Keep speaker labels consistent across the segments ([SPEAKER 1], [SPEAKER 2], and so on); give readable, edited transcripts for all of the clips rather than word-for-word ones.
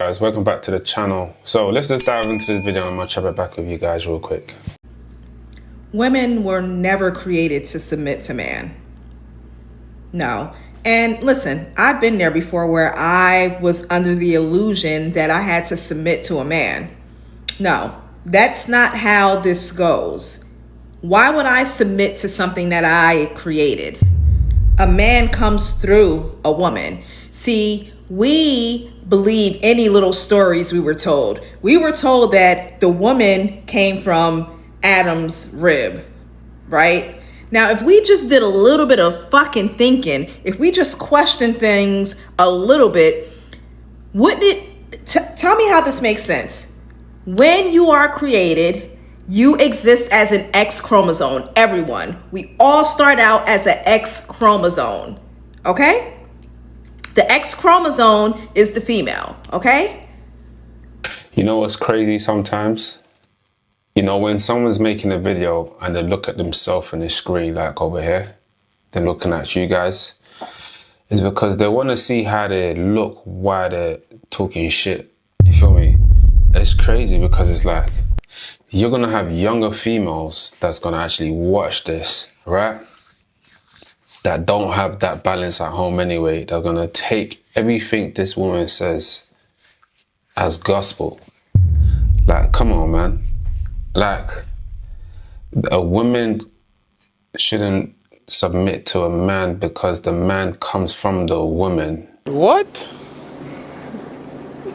[SPEAKER 1] guys, welcome back to the channel. So let's just dive into this video and I'm gonna chop it back with you guys real quick.
[SPEAKER 2] Women were never created to submit to man. No. And listen, I've been there before where I was under the illusion that I had to submit to a man. No, that's not how this goes. Why would I submit to something that I created? A man comes through a woman. See, we believe any little stories we were told. We were told that the woman came from Adam's rib, right? Now, if we just did a little bit of fucking thinking, if we just questioned things a little bit, wouldn't it, tell me how this makes sense. When you are created, you exist as an X chromosome, everyone. We all start out as an X chromosome, okay? The X chromosome is the female, okay?
[SPEAKER 1] You know what's crazy sometimes? You know, when someone's making a video and they look at themselves in the screen, like over here, they're looking at you guys, it's because they want to see how they look while they're talking shit. You feel me? It's crazy because it's like, you're going to have younger females that's going to actually watch this, right? That don't have that balance at home anyway. They're going to take everything this woman says as gospel. Like, come on, man. Like, a woman shouldn't submit to a man because the man comes from the woman.
[SPEAKER 3] What?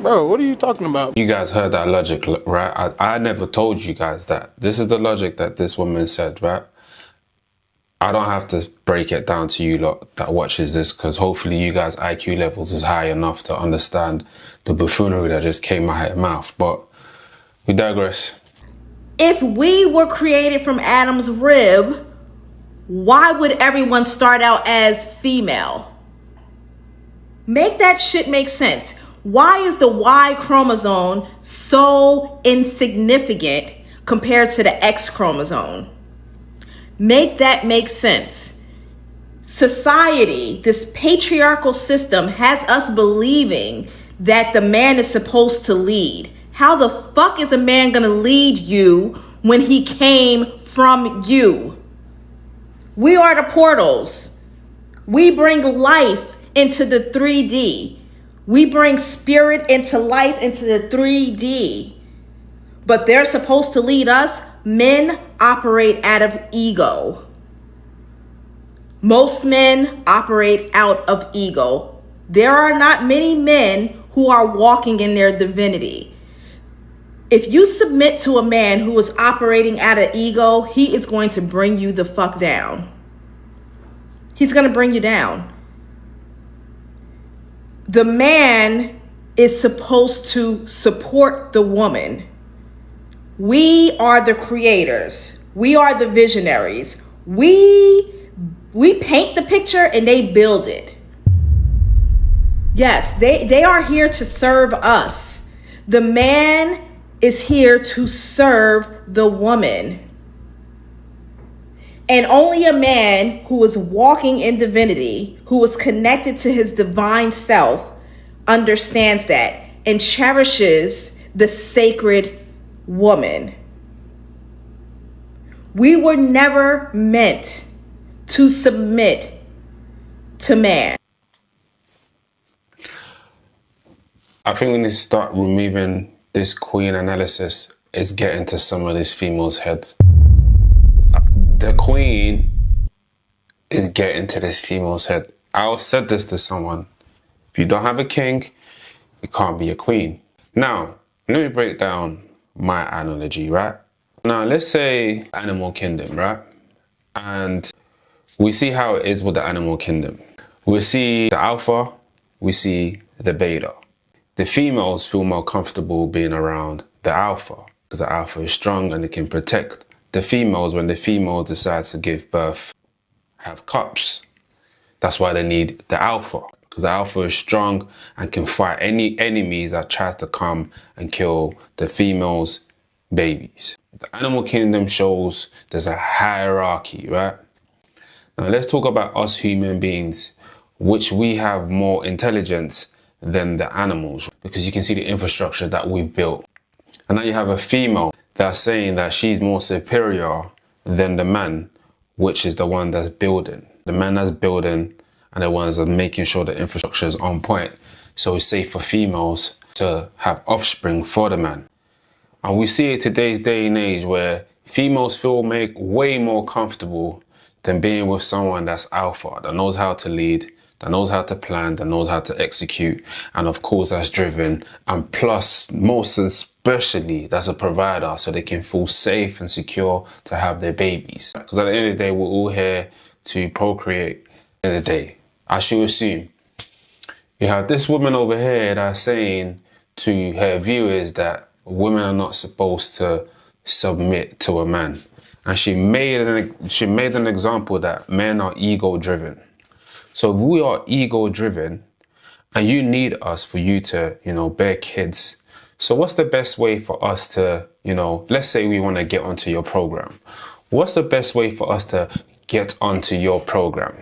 [SPEAKER 3] Bro, what are you talking about?
[SPEAKER 1] You guys heard that logic, right? I never told you guys that. This is the logic that this woman said, right? I don't have to break it down to you lot that watches this because hopefully you guys' IQ levels is high enough to understand the buffoonery that just came out of her mouth. But we digress.
[SPEAKER 2] If we were created from Adam's rib, why would everyone start out as female? Make that shit make sense. Why is the Y chromosome so insignificant compared to the X chromosome? Make that make sense. Society, this patriarchal system, has us believing that the man is supposed to lead. How the fuck is a man gonna lead you when he came from you? We are the portals. We bring life into the 3D. We bring spirit into life into the 3D. But they're supposed to lead us. Men operate out of ego. Most men operate out of ego. There are not many men who are walking in their divinity. If you submit to a man who is operating out of ego, he is going to bring you the fuck down. He's going to bring you down. The man is supposed to support the woman. We are the creators. We are the visionaries. We paint the picture and they build it. Yes, they are here to serve us. The man is here to serve the woman. And only a man who is walking in divinity, who is connected to his divine self, understands that and cherishes the sacred woman. We were never meant to submit to man.
[SPEAKER 1] I think we need to start removing this queen analysis. Is getting to some of these females' heads. The queen is getting to this female's head. I said this to someone. If you don't have a king, you can't be a queen. Now, let me break down my analogy, right? Now, let's say animal kingdom, right? And we see how it is with the animal kingdom. We see the alpha, we see the beta. The females feel more comfortable being around the alpha because the alpha is strong and it can protect the females when the female decides to give birth, have cubs. That's why they need the alpha, because the alpha is strong and can fight any enemies that try to come and kill the female's babies. The animal kingdom shows there's a hierarchy, right? Now let's talk about us human beings, which we have more intelligence than the animals, because you can see the infrastructure that we've built. And now you have a female that's saying that she's more superior than the man, which is the one that's building. The man that's building and the ones that are making sure the infrastructure is on point. So it's safe for females to have offspring for the man. And we see it today's day and age where females feel way more comfortable than being with someone that's alpha, that knows how to lead, that knows how to plan, that knows how to execute, and of course that's driven, and plus, most especially, that's a provider, so they can feel safe and secure to have their babies. Because at the end of the day, we're all here to procreate. At the end of the day, I should assume. You have this woman over here that's saying to her viewers that women are not supposed to submit to a man. And she made an example that men are ego driven. So if we are ego driven and you need us for you to, bear kids. So what's the best way for us to, let's say we want to get onto your program. What's the best way for us to get onto your program?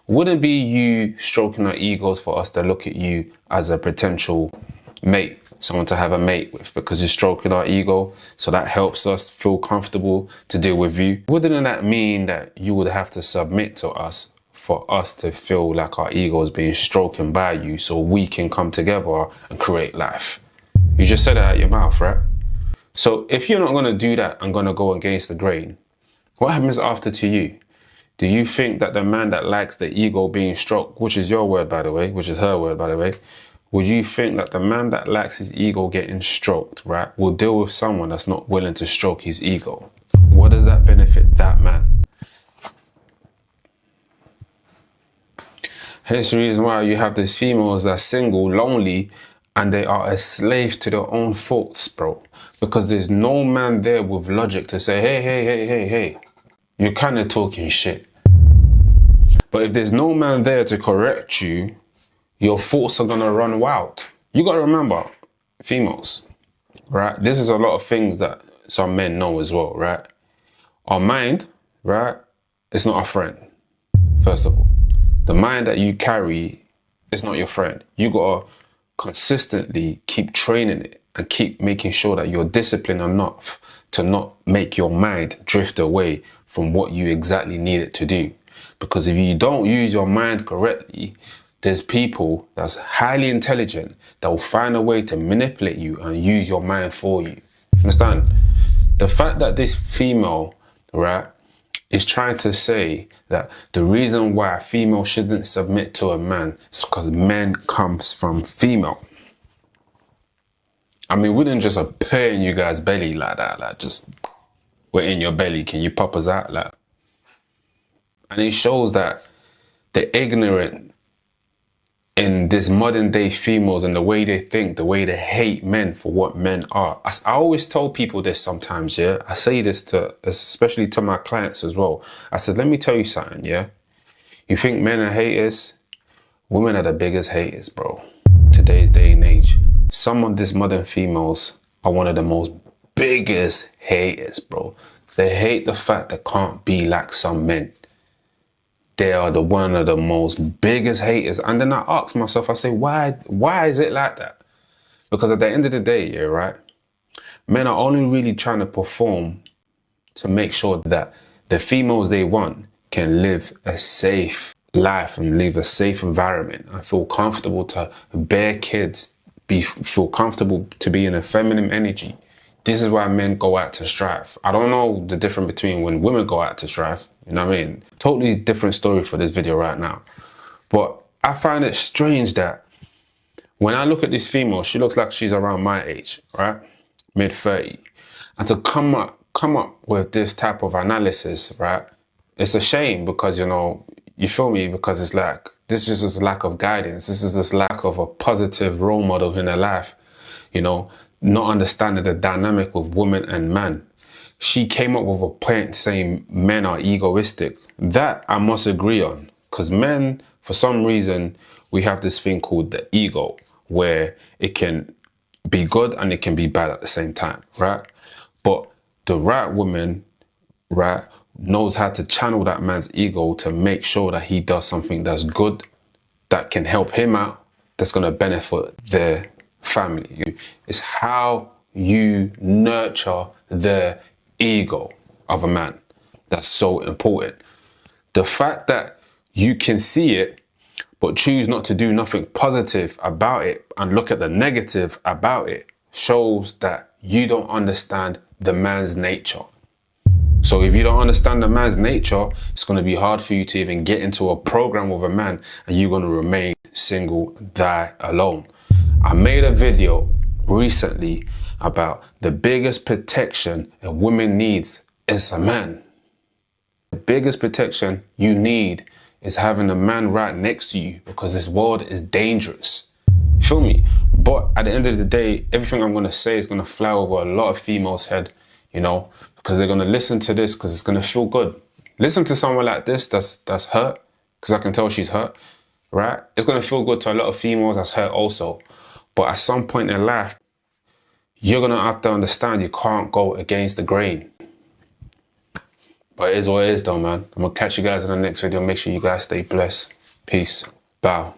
[SPEAKER 1] Wouldn't be you stroking our egos for us to look at you as a potential mate, someone to have a mate with, because you're stroking our ego, so that helps us feel comfortable to deal with you. Wouldn't that mean that you would have to submit to us for us to feel like our ego is being stroked by you so we can come together and create life? You just said it out your mouth, right? So if you're not going to do that and going to go against the grain, what happens after to you? Do you think that the man that likes the ego being stroked, which is your word, by the way, which is her word, by the way, would you think that the man that likes his ego getting stroked, right, will deal with someone that's not willing to stroke his ego? What does that benefit that man? Hence the reason why you have these females that are single, lonely, and they are a slave to their own thoughts, bro. Because there's no man there with logic to say, hey, you're kind of talking shit. But if there's no man there to correct you, your thoughts are going to run wild. You got to remember, females, right? This is a lot of things that some men know as well, right? Our mind, right, is not a friend, first of all. The mind that you carry is not your friend. You got to consistently keep training it and keep making sure that you're disciplined enough to not make your mind drift away from what you exactly need it to do. Because if you don't use your mind correctly, there's people that's highly intelligent that will find a way to manipulate you and use your mind for you. Understand? The fact that this female, right, is trying to say that the reason why a female shouldn't submit to a man is because men comes from female. I mean, we didn't just appear in you guys' belly like that, like just, we're in your belly, can you pop us out, like? And it shows that the ignorant in this modern day females and the way they think, the way they hate men for what men are. I always tell people this sometimes, yeah? I say this to, especially to my clients as well. I said, let me tell you something, yeah? You think men are haters? Women are the biggest haters, bro. Today's day and age. Some of these modern females are one of the most biggest haters, bro. They hate the fact they can't be like some men. They are one of the most biggest haters. And then I ask myself, I say, why is it like that? Because at the end of the day, yeah, right? Men are only really trying to perform to make sure that the females they want can live a safe life and live a safe environment and feel comfortable to bear kids, feel comfortable to be in a feminine energy. This is why men go out to strive. I don't know the difference between when women go out to strive. You know what I mean? Totally different story for this video right now. But I find it strange that when I look at this female, she looks like she's around my age, right? Mid-30. And to come up with this type of analysis, right? It's a shame because, you feel me? Because it's like, this is just a lack of guidance. This is this lack of a positive role model in her life, not understanding the dynamic with woman and man. She came up with a point saying men are egoistic. That I must agree on, because men, for some reason, we have this thing called the ego, where it can be good and it can be bad at the same time, right? But the right woman, right, knows how to channel that man's ego to make sure that he does something that's good, that can help him out, that's going to benefit their family. It's how you nurture the ego of a man that's so important. The fact that you can see it but choose not to do nothing positive about it and look at the negative about it shows that you don't understand the man's nature. So if you don't understand the man's nature, it's going to be hard for you to even get into a program with a man, and you're going to remain single, die alone. I made a video recently about the biggest protection a woman needs is a man. The biggest protection you need is having a man right next to you, because this world is dangerous. You feel me? But at the end of the day, everything I'm going to say is going to fly over a lot of females' head, you know, because they're going to listen to this because it's going to feel good. Listen to someone like this that's hurt, because I can tell she's hurt, right? It's going to feel good to a lot of females that's hurt also. But at some point in life, you're going to have to understand you can't go against the grain. But it is what it is though, man. I'm going to catch you guys in the next video. Make sure you guys stay blessed. Peace. Bow.